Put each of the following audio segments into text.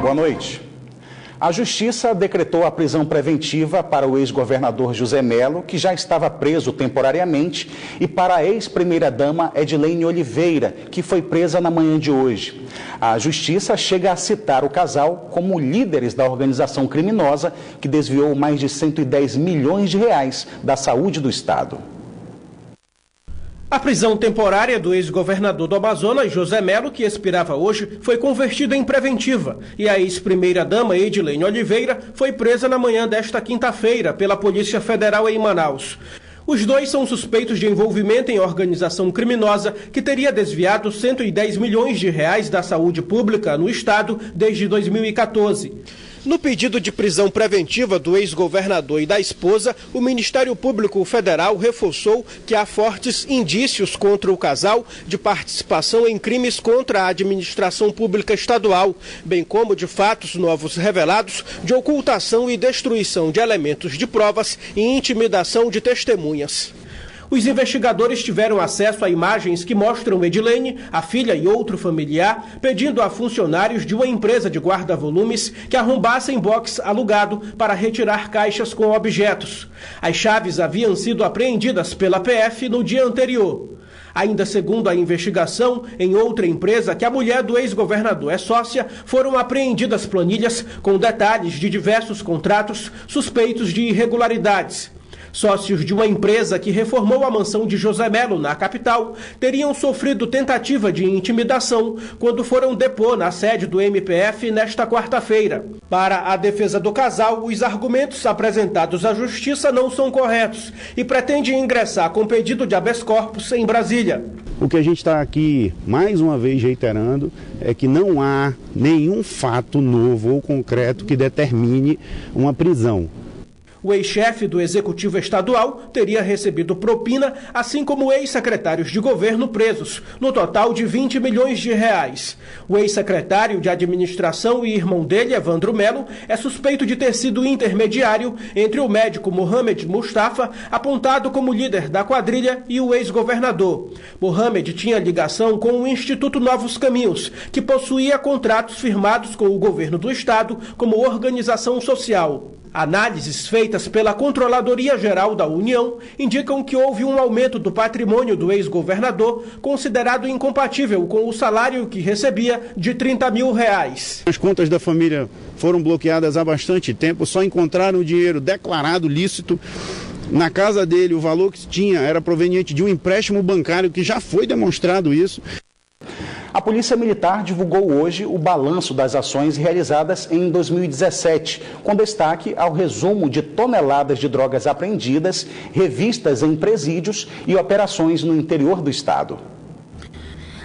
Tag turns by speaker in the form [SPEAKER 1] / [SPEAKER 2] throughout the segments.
[SPEAKER 1] Boa noite. A Justiça decretou a prisão preventiva para o ex-governador José Melo, que já estava preso temporariamente, e para a ex-primeira-dama Edilene Oliveira, que foi presa na manhã de hoje. A Justiça chega a citar o casal como líderes da organização criminosa que desviou mais de 110 milhões de reais da saúde do Estado.
[SPEAKER 2] A prisão temporária do ex-governador do Amazonas, José Melo, que expirava hoje, foi convertida em preventiva. E a ex-primeira-dama Edilene Oliveira foi presa na manhã desta quinta-feira pela Polícia Federal em Manaus. Os dois são suspeitos de envolvimento em organização criminosa que teria desviado 110 milhões de reais da saúde pública no Estado desde 2014. No pedido de prisão preventiva do ex-governador e da esposa, o Ministério Público Federal reforçou que há fortes indícios contra o casal de participação em crimes contra a administração pública estadual, bem como de fatos novos revelados de ocultação e destruição de elementos de provas e intimidação de testemunhas. Os investigadores tiveram acesso a imagens que mostram Edilene, a filha e outro familiar pedindo a funcionários de uma empresa de guarda-volumes que arrombassem box alugado para retirar caixas com objetos. As chaves haviam sido apreendidas pela PF no dia anterior. Ainda segundo a investigação, em outra empresa que a mulher do ex-governador é sócia, foram apreendidas planilhas com detalhes de diversos contratos suspeitos de irregularidades. Sócios de uma empresa que reformou a mansão de José Melo, na capital, teriam sofrido tentativa de intimidação quando foram depor na sede do MPF nesta quarta-feira. Para a defesa do casal, os argumentos apresentados à Justiça não são corretos e pretende ingressar com pedido de habeas corpus em Brasília.
[SPEAKER 3] O que a gente está aqui, mais uma vez, reiterando, é que não há nenhum fato novo ou concreto que determine uma prisão.
[SPEAKER 2] O ex-chefe do Executivo Estadual teria recebido propina, assim como ex-secretários de governo presos, no total de 20 milhões de reais. O ex-secretário de Administração e irmão dele, Evandro Melo, é suspeito de ter sido intermediário entre o médico Mohamed Mustafa, apontado como líder da quadrilha, e o ex-governador. Mohamed tinha ligação com o Instituto Novos Caminhos, que possuía contratos firmados com o governo do estado como organização social. Análises feitas pela Controladoria Geral da União indicam que houve um aumento do patrimônio do ex-governador, considerado incompatível com o salário que recebia de 30 mil reais.
[SPEAKER 3] As contas da família foram bloqueadas há bastante tempo, só encontraram o dinheiro declarado lícito. Na casa dele, o valor que tinha era proveniente de um empréstimo bancário, que já foi demonstrado isso.
[SPEAKER 1] A Polícia Militar divulgou hoje o balanço das ações realizadas em 2017, com destaque ao resumo de toneladas de drogas apreendidas, revistas em presídios e operações no interior do estado.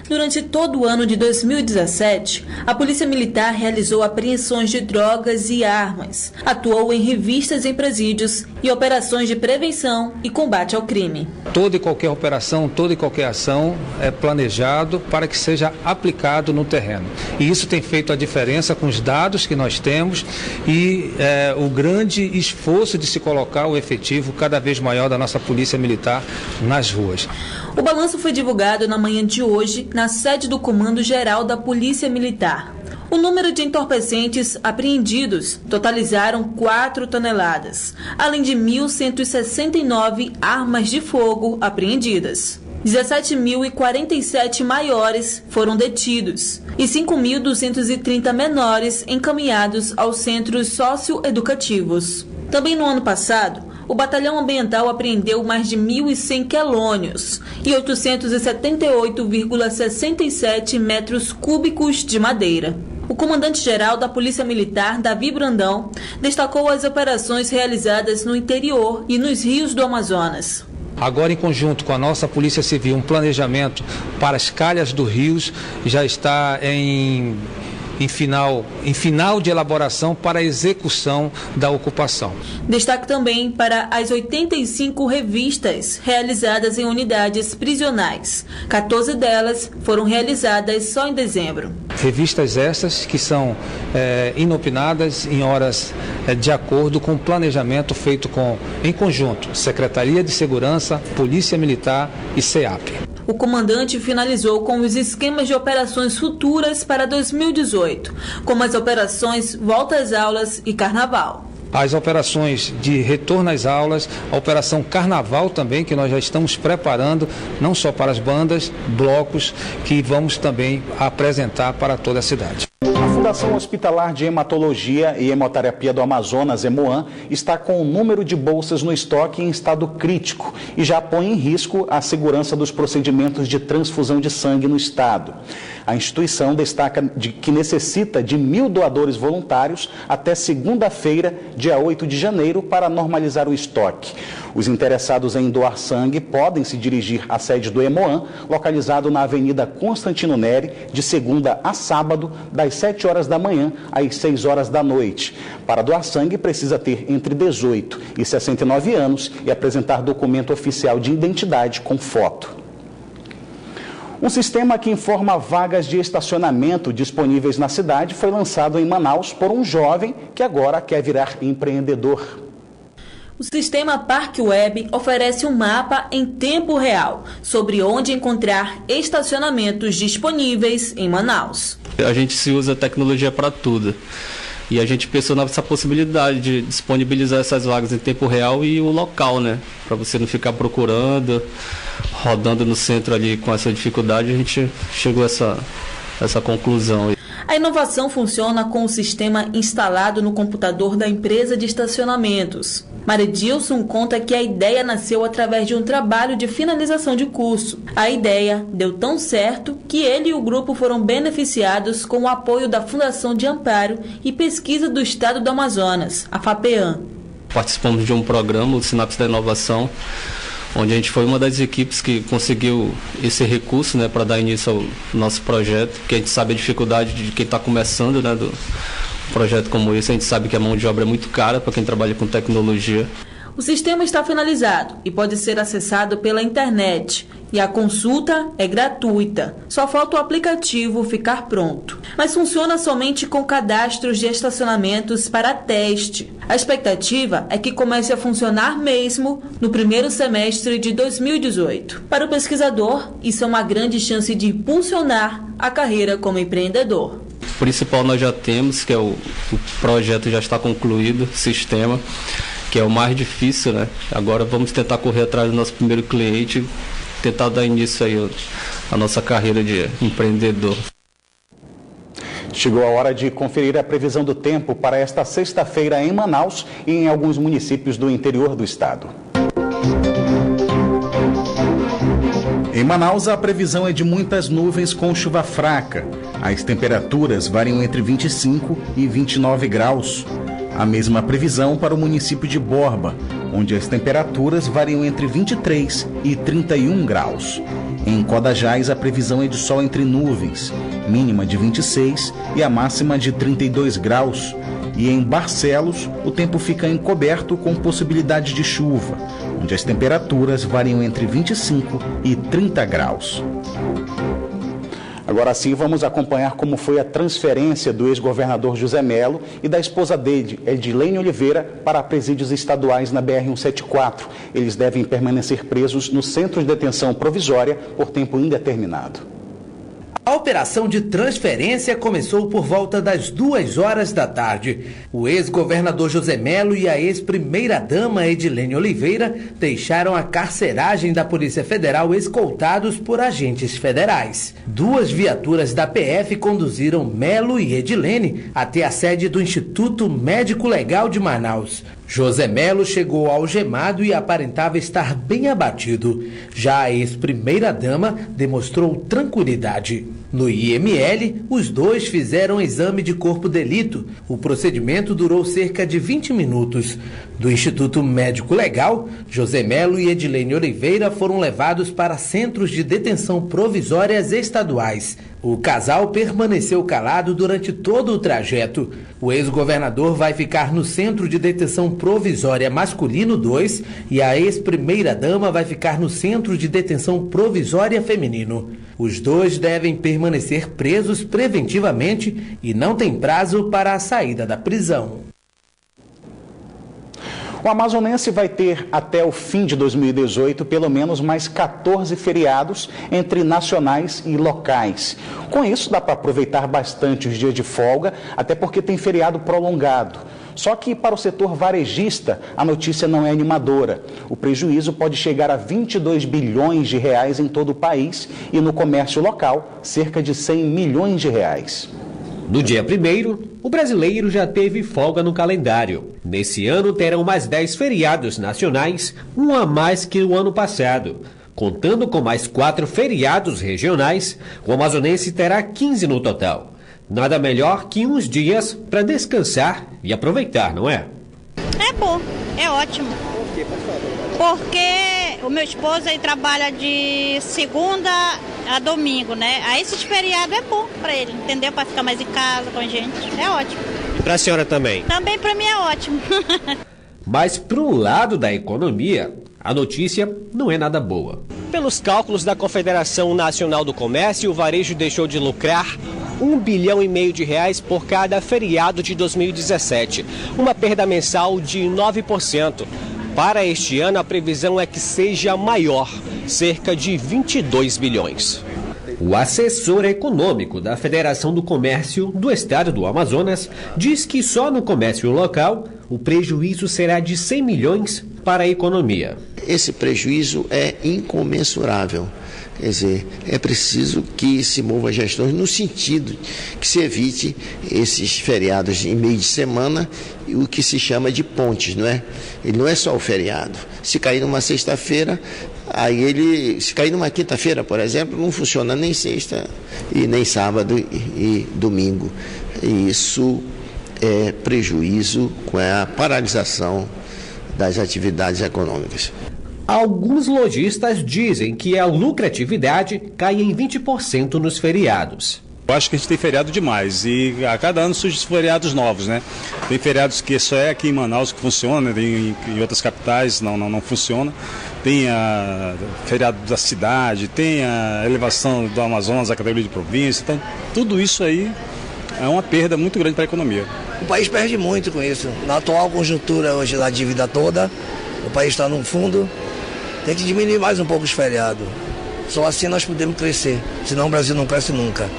[SPEAKER 4] Durante todo o ano de 2017, a Polícia Militar realizou apreensões de drogas e armas, atuou em revistas em presídios e operações de prevenção e combate ao crime.
[SPEAKER 5] Toda e qualquer operação, toda e qualquer ação é planejado para que seja aplicado no terreno. E isso tem feito a diferença com os dados que nós temos e o grande esforço de se colocar o efetivo cada vez maior da nossa Polícia Militar nas ruas.
[SPEAKER 4] O balanço foi divulgado na manhã de hoje na sede do Comando Geral da Polícia Militar. O número de entorpecentes apreendidos totalizaram 4 toneladas, além de 1.169 armas de fogo apreendidas. 17.047 maiores foram detidos e 5.230 menores encaminhados aos centros socioeducativos. Também no ano passado, o Batalhão Ambiental apreendeu mais de 1.100 quelônios e 878,67 metros cúbicos de madeira. O comandante-geral da Polícia Militar, Davi Brandão, destacou as operações realizadas no interior e nos rios do Amazonas.
[SPEAKER 5] Agora, em conjunto com a nossa Polícia Civil, um planejamento para as calhas dos rios já está em final de elaboração para a execução da ocupação.
[SPEAKER 4] Destaque também para as 85 revistas realizadas em unidades prisionais. 14 delas foram realizadas só em dezembro.
[SPEAKER 5] Revistas essas que são inopinadas em horas de acordo com o planejamento feito em conjunto, Secretaria de Segurança, Polícia Militar e SEAP.
[SPEAKER 4] O comandante finalizou com os esquemas de operações futuras para 2018, como as operações Volta às Aulas e Carnaval.
[SPEAKER 5] As operações de retorno às aulas, a operação Carnaval também, que nós já estamos preparando, não só para as bandas, blocos, que vamos também apresentar para toda a cidade.
[SPEAKER 1] A Fundação Hospitalar de Hematologia e Hemoterapia do Amazonas, Hemoam, está com o número de bolsas no estoque em estado crítico e já põe em risco a segurança dos procedimentos de transfusão de sangue no estado. A instituição destaca que necessita de 1.000 doadores voluntários até segunda-feira, dia 8 de janeiro, para normalizar o estoque. Os interessados em doar sangue podem se dirigir à sede do Hemoam, localizado na Avenida Constantino Neri, de segunda a sábado, das 7 horas da manhã às 6 horas da noite. Para doar sangue, precisa ter entre 18 e 69 anos e apresentar documento oficial de identidade com foto. Um sistema que informa vagas de estacionamento disponíveis na cidade foi lançado em Manaus por um jovem que agora quer virar empreendedor.
[SPEAKER 4] O sistema Parque Web oferece um mapa em tempo real sobre onde encontrar estacionamentos disponíveis em Manaus.
[SPEAKER 6] A gente se usa tecnologia para tudo. E a gente pensou nessa possibilidade de disponibilizar essas vagas em tempo real e o local, né? Para você não ficar procurando, rodando no centro ali com essa dificuldade, a gente chegou a essa conclusão.
[SPEAKER 4] A inovação funciona com o sistema instalado no computador da empresa de estacionamentos. Maridilson conta que a ideia nasceu através de um trabalho de finalização de curso. A ideia deu tão certo que ele e o grupo foram beneficiados com o apoio da Fundação de Amparo e Pesquisa do Estado do Amazonas, a FAPEAM.
[SPEAKER 6] Participamos de um programa, o Sinapse da Inovação, onde a gente foi uma das equipes que conseguiu esse recurso, né, para dar início ao nosso projeto, porque a gente sabe a dificuldade de quem está começando, né, do projeto como esse. A gente sabe que a mão de obra é muito cara para quem trabalha com tecnologia.
[SPEAKER 4] O sistema está finalizado e pode ser acessado pela internet. E a consulta é gratuita. Só falta o aplicativo ficar pronto. Mas funciona somente com cadastros de estacionamentos para teste. A expectativa é que comece a funcionar mesmo no primeiro semestre de 2018. Para o pesquisador, isso é uma grande chance de impulsionar a carreira como empreendedor.
[SPEAKER 6] O principal nós já temos, que é o projeto já está concluído, o sistema, que é o mais difícil, né? Agora vamos tentar correr atrás do nosso primeiro cliente, tentar dar início aí à nossa carreira de empreendedor.
[SPEAKER 1] Chegou a hora de conferir a previsão do tempo para esta sexta-feira em Manaus e em alguns municípios do interior do estado. Em Manaus, a previsão é de muitas nuvens com chuva fraca. As temperaturas variam entre 25 e 29 graus. A mesma previsão para o município de Borba, onde as temperaturas variam entre 23 e 31 graus. Em Codajás, a previsão é de sol entre nuvens, mínima de 26 e a máxima de 32 graus. E em Barcelos, o tempo fica encoberto com possibilidade de chuva, onde as temperaturas variam entre 25 e 30 graus. Agora sim, vamos acompanhar como foi a transferência do ex-governador José Melo e da esposa dele, Edilene Oliveira, para presídios estaduais na BR-174. Eles devem permanecer presos no centro de detenção provisória por tempo indeterminado.
[SPEAKER 7] A operação de transferência começou por volta das 2 horas da tarde. O ex-governador José Melo e a ex-primeira-dama Edilene Oliveira deixaram a carceragem da Polícia Federal escoltados por agentes federais. 2 viaturas da PF conduziram Melo e Edilene até a sede do Instituto Médico Legal de Manaus. José Melo chegou algemado e aparentava estar bem abatido. Já a ex-primeira-dama demonstrou tranquilidade. No IML, os dois fizeram exame de corpo de delito. O procedimento durou cerca de 20 minutos. Do Instituto Médico Legal, José Melo e Edilene Oliveira foram levados para centros de detenção provisórias estaduais. O casal permaneceu calado durante todo o trajeto. O ex-governador vai ficar no Centro de Detenção Provisória Masculino 2 e a ex-primeira-dama vai ficar no Centro de Detenção Provisória Feminino. Os dois devem permanecer presos preventivamente e não tem prazo para a saída da prisão.
[SPEAKER 1] O amazonense vai ter até o fim de 2018 pelo menos mais 14 feriados entre nacionais e locais. Com isso, dá para aproveitar bastante os dias de folga, até porque tem feriado prolongado. Só que para o setor varejista, a notícia não é animadora. O prejuízo pode chegar a 22 bilhões de reais em todo o país e no comércio local, cerca de 100 milhões de reais.
[SPEAKER 8] No dia 1º, o brasileiro já teve folga no calendário. Nesse ano terão mais 10 feriados nacionais, um a mais que o ano passado. Contando com mais 4 feriados regionais, o amazonense terá 15 no total. Nada melhor que uns dias para descansar e aproveitar, não é?
[SPEAKER 9] É bom, é ótimo. Porque o meu esposo ele trabalha de segunda a domingo, né? Aí esse feriado é bom para ele, entendeu? Para ficar mais em casa com a gente. É ótimo.
[SPEAKER 8] E para a senhora também?
[SPEAKER 9] Também para mim é ótimo.
[SPEAKER 8] Mas para o lado da economia, a notícia não é nada boa.
[SPEAKER 10] Pelos cálculos da Confederação Nacional do Comércio, o varejo deixou de lucrar R$1,5 bilhão de reais por cada feriado de 2017, uma perda mensal de 9%. Para este ano, a previsão é que seja maior, cerca de 22 bilhões.
[SPEAKER 8] O assessor econômico da Federação do Comércio do Estado do Amazonas diz que só no comércio local o prejuízo será de 100 milhões para a economia.
[SPEAKER 11] Esse prejuízo é incomensurável. Quer dizer, é preciso que se mova gestões no sentido que se evite esses feriados em meio de semana, o que se chama de pontes, não é? Ele não é só o feriado. Se cair numa sexta-feira, se cair numa quinta-feira, por exemplo, não funciona nem sexta e nem sábado e domingo. E isso é prejuízo com a paralisação das atividades econômicas.
[SPEAKER 8] Alguns lojistas dizem que a lucratividade cai em 20% nos feriados.
[SPEAKER 3] Eu acho que a gente tem feriado demais e a cada ano surgem feriados novos, né? Tem feriados que só é aqui em Manaus que funciona, em outras capitais não funciona. Tem a feriado da cidade, tem a elevação do Amazonas à categoria de província. Então, tudo isso aí é uma perda muito grande para a economia.
[SPEAKER 12] O país perde muito com isso. Na atual conjuntura hoje da dívida toda, o país está num fundo, tem que diminuir mais um pouco os feriados. Só assim nós podemos crescer, senão o Brasil não cresce nunca.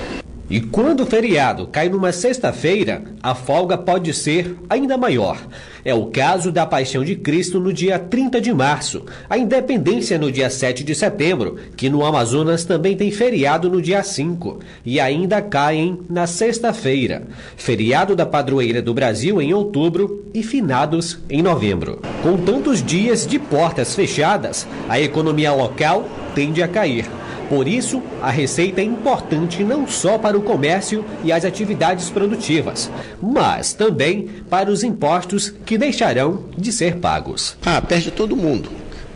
[SPEAKER 8] E quando o feriado cai numa sexta-feira, a folga pode ser ainda maior. É o caso da Paixão de Cristo no dia 30 de março, a Independência no dia 7 de setembro, que no Amazonas também tem feriado no dia 5, e ainda caem na sexta-feira. Feriado da Padroeira do Brasil em outubro e finados em novembro. Com tantos dias de portas fechadas, a economia local tende a cair. Por isso, a receita é importante não só para o comércio e as atividades produtivas, mas também para os impostos que deixarão de ser pagos.
[SPEAKER 11] Perde todo mundo.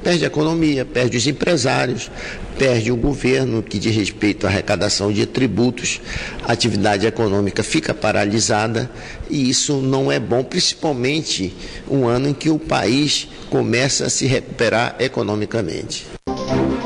[SPEAKER 11] Perde a economia, perde os empresários, perde o governo que diz respeito à arrecadação de tributos, a atividade econômica fica paralisada e isso não é bom, principalmente um ano em que o país começa a se recuperar economicamente.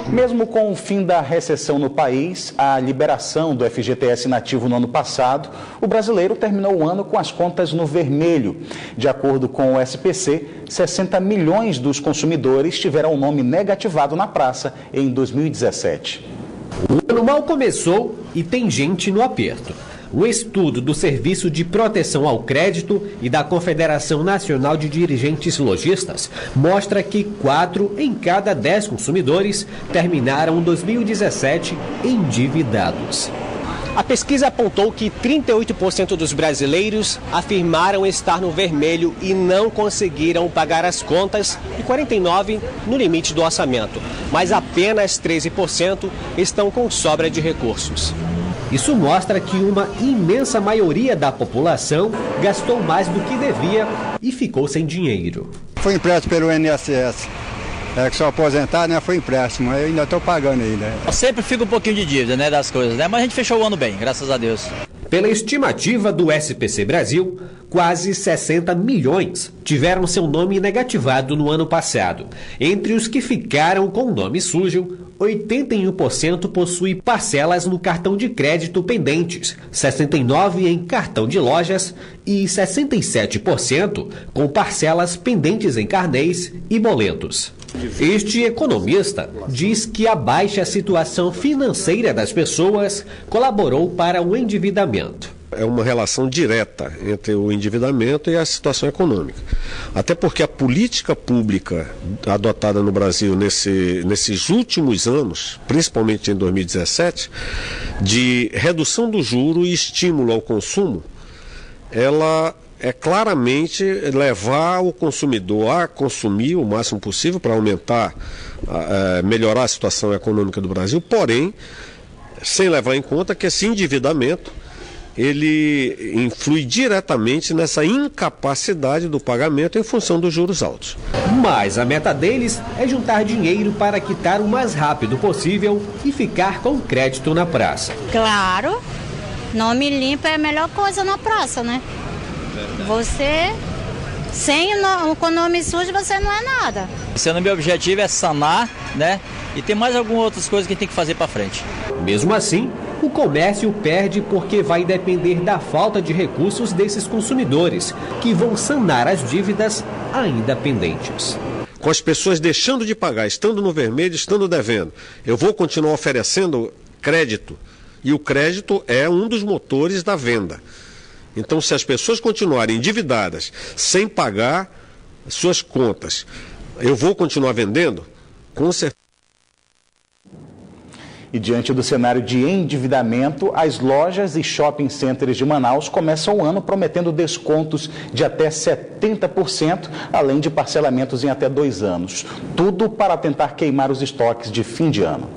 [SPEAKER 1] Mesmo com o fim da recessão no país, a liberação do FGTS inativo no ano passado, o brasileiro terminou o ano com as contas no vermelho. De acordo com o SPC, 60 milhões dos consumidores tiveram o nome negativado na praça em 2017.
[SPEAKER 8] O ano mal começou e tem gente no aperto. O estudo do Serviço de Proteção ao Crédito e da Confederação Nacional de Dirigentes Lojistas mostra que 4 em cada 10 consumidores terminaram 2017 endividados.
[SPEAKER 10] A pesquisa apontou que 38% dos brasileiros afirmaram estar no vermelho e não conseguiram pagar as contas e 49% no limite do orçamento, mas apenas 13% estão com sobra de recursos.
[SPEAKER 8] Isso mostra que uma imensa maioria da população gastou mais do que devia e ficou sem dinheiro.
[SPEAKER 13] Foi empréstimo pelo INSS. Que sou aposentado, né? Foi empréstimo. Eu ainda estou pagando ainda.
[SPEAKER 14] Eu sempre fico um pouquinho de dívida, né, das coisas, né? Mas a gente fechou o ano bem, graças a Deus.
[SPEAKER 8] Pela estimativa do SPC Brasil, quase 60 milhões tiveram seu nome negativado no ano passado. Entre os que ficaram com o nome sujo, 81% possui parcelas no cartão de crédito pendentes, 69% em cartão de lojas e 67% com parcelas pendentes em carnês e boletos. Este economista diz que a baixa situação financeira das pessoas colaborou para o endividamento.
[SPEAKER 14] É uma relação direta entre o endividamento e a situação econômica. Até porque a política pública adotada no Brasil nesses últimos anos, principalmente em 2017, de redução do juro e estímulo ao consumo, ela é claramente levar o consumidor a consumir o máximo possível para aumentar, melhorar a situação econômica do Brasil, porém, sem levar em conta que esse endividamento ele influi diretamente nessa incapacidade do pagamento em função dos juros altos.
[SPEAKER 8] Mas a meta deles é juntar dinheiro para quitar o mais rápido possível e ficar com crédito na praça.
[SPEAKER 9] Claro, nome limpo é a melhor coisa na praça, né? Você, com nome sujo, você não é nada.
[SPEAKER 15] Sendo meu objetivo é sanar, né? E tem mais algumas outras coisas que a gente tem que fazer para frente.
[SPEAKER 8] Mesmo assim, o comércio perde porque vai depender da falta de recursos desses consumidores, que vão sanar as dívidas ainda pendentes.
[SPEAKER 14] Com as pessoas deixando de pagar, estando no vermelho, estando devendo, eu vou continuar oferecendo crédito. E o crédito é um dos motores da venda. Então, se as pessoas continuarem endividadas, sem pagar suas contas, eu vou continuar vendendo? Com certeza.
[SPEAKER 1] E diante do cenário de endividamento, as lojas e shopping centers de Manaus começam o ano prometendo descontos de até 70%, além de parcelamentos em até 2 anos. Tudo para tentar queimar os estoques de fim de ano.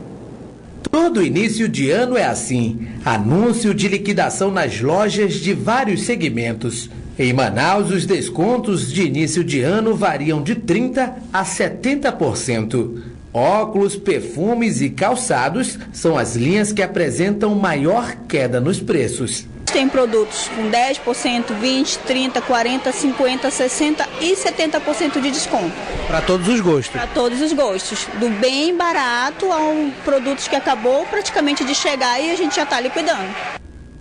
[SPEAKER 7] Todo início de ano é assim. Anúncio de liquidação nas lojas de vários segmentos. Em Manaus, os descontos de início de ano variam de 30% a 70%. Óculos, perfumes e calçados são as linhas que apresentam maior queda nos preços.
[SPEAKER 16] Tem produtos com 10%, 20%, 30%, 40%, 50%, 60% e 70% de desconto.
[SPEAKER 17] Para todos os gostos?
[SPEAKER 16] Para todos os gostos. Do bem barato a produtos que acabou praticamente de chegar e a gente já está liquidando.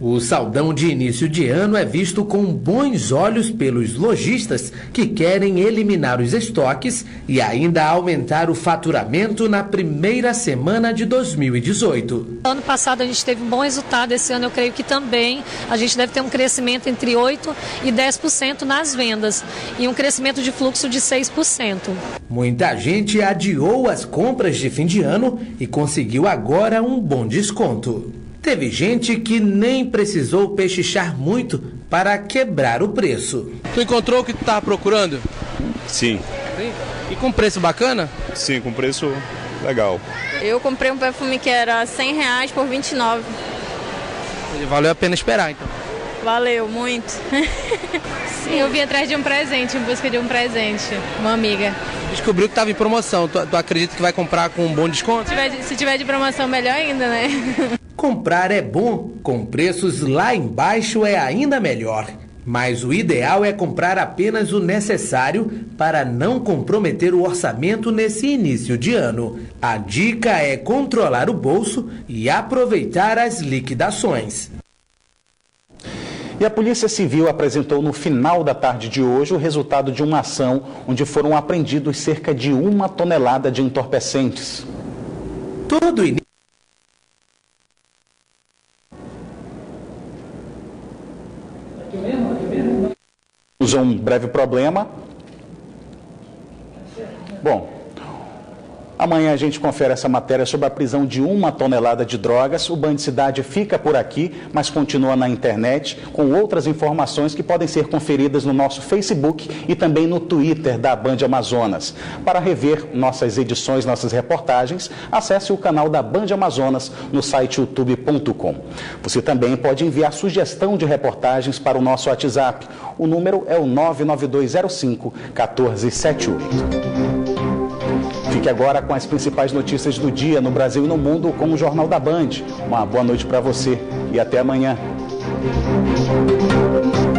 [SPEAKER 7] O saldão de início de ano é visto com bons olhos pelos lojistas que querem eliminar os estoques e ainda aumentar o faturamento na primeira semana de 2018.
[SPEAKER 18] Ano passado a gente teve um bom resultado, esse ano eu creio que também a gente deve ter um crescimento entre 8% e 10% nas vendas e um crescimento de fluxo de 6%.
[SPEAKER 7] Muita gente adiou as compras de fim de ano e conseguiu agora um bom desconto. Teve gente que nem precisou pechichar muito para quebrar o preço.
[SPEAKER 17] Tu encontrou o que tu estava procurando?
[SPEAKER 19] Sim.
[SPEAKER 17] E com preço bacana?
[SPEAKER 19] Sim, com preço legal.
[SPEAKER 20] Eu comprei um perfume que era R$100 por R$29.
[SPEAKER 17] Valeu a pena esperar, então.
[SPEAKER 20] Valeu, muito.
[SPEAKER 21] Sim, eu vim atrás de um presente, em busca de um presente, uma amiga.
[SPEAKER 17] Descobriu que estava em promoção, tu acredita que vai comprar com um bom desconto?
[SPEAKER 21] Se tiver de promoção, melhor ainda, né?
[SPEAKER 7] Comprar é bom, com preços lá embaixo é ainda melhor. Mas o ideal é comprar apenas o necessário para não comprometer o orçamento nesse início de ano. A dica é controlar o bolso e aproveitar as liquidações.
[SPEAKER 1] E a Polícia Civil apresentou no final da tarde de hoje o resultado de uma ação onde foram apreendidos cerca de 1 tonelada de entorpecentes.
[SPEAKER 7] Todo início.
[SPEAKER 1] Usou um breve problema. Bom, amanhã a gente confere essa matéria sobre a prisão de 1 tonelada de drogas. O Band Cidade fica por aqui, mas continua na internet com outras informações que podem ser conferidas no nosso Facebook e também no Twitter da Band Amazonas. Para rever nossas edições, nossas reportagens, acesse o canal da Band Amazonas no site youtube.com. Você também pode enviar sugestão de reportagens para o nosso WhatsApp. O número é o 99205-1478. Fique agora com as principais notícias do dia no Brasil e no mundo com o Jornal da Band. Uma boa noite para você e até amanhã.
[SPEAKER 2] Brasil.